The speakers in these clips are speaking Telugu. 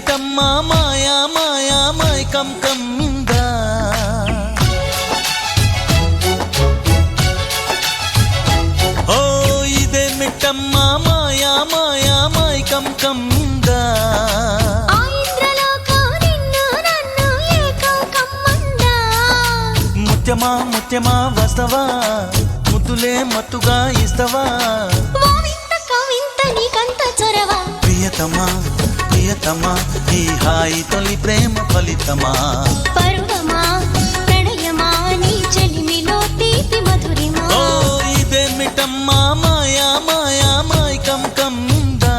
మిటమ్మా మాయా మాయా మైకం కమ్మిందా ఓ ఇదే మిటమ్మా మాయా మాయా మైకం కమ్మిందా ముత్యమా ముత్యమా వస్తవా ముద్దులే మత్తుగా ఇస్తవా ప్రియతమా ప్రియతమా ఈ హాయి తొలి ప్రేమ ఫలితమా పరువమా ప్రణయమా నీ చెలిమిలో తీపి మధురిమా ఓ ఇదే మిటమ్మా మాయా మాయా మైకం కమ్మిందా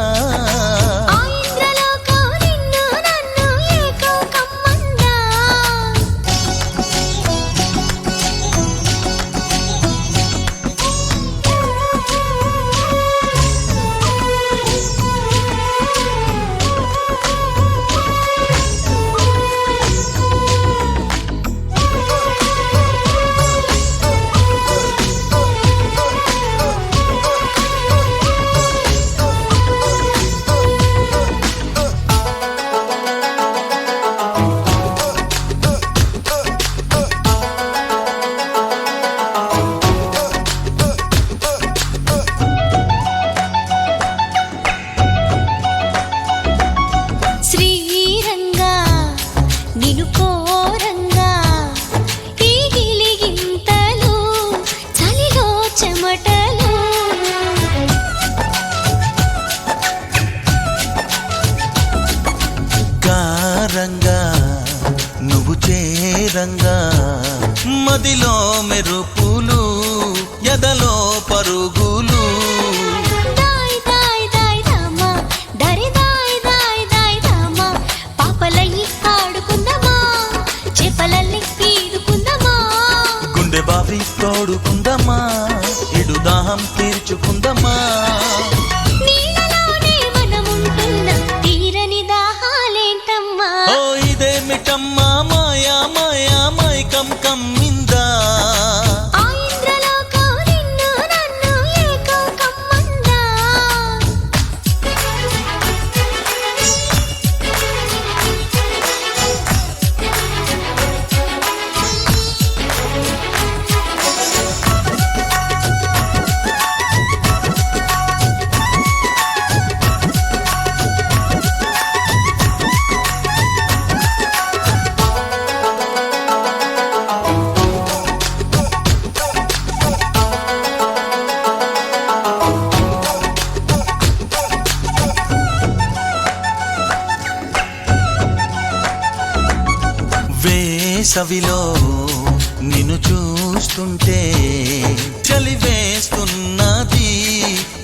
కారంగా నువ్వు చేరంగా మదిలో మెరుపులు ఎదలో పరుగులు గుండె బావి తోడుకుందమ్మా ఇడు దాహం తీర్చుకుందమ్మా ఓ ఇదే మిటమ్మా మాయా మాయా మైకం కమ్మిందా వేసవిలో నిన్ను చూస్తుంటే చలి వేస్తున్నది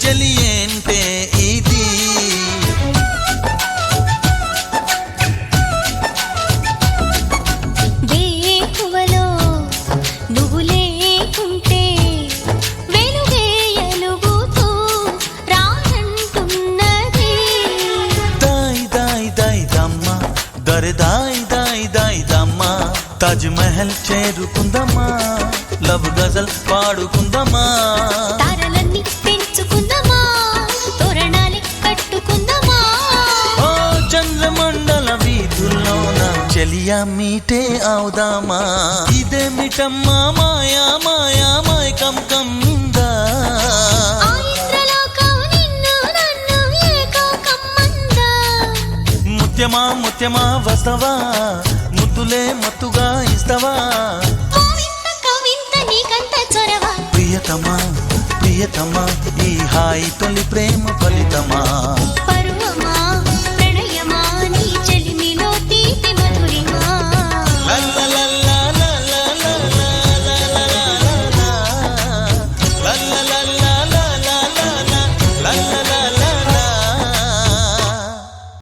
చలి ఏంటే ఇది వేకువలో నువ్వు లేకుంటే వెలుగేయలుగుతూ రానంటున్నది దాయ్ దాయ్ దాయ్ దమ్మ దరి దాయ్ దాయ్ దాయ్ దమ్మ తాజ్ మహల్ చేరుకుందమ్మా లవ్ గజల్ పాడుకుందమ్మా తారలన్నీ పెంచుకుందమా తోరణాలే కట్టుకుందమా ఓ చంద్రమండల వీధుల్లోన చెలియా మీటే అవుదామా ఇదే మిటమ్మా మాయా మాయా మైకం కమ్మిందా ముత్యమా ముత్యమా వస్తవా ముద్దులే మత్తుగా ఇస్తవా ప్రియతమా ప్రియతమా ఈ హాయి తొలి ప్రేమ ఫలితమా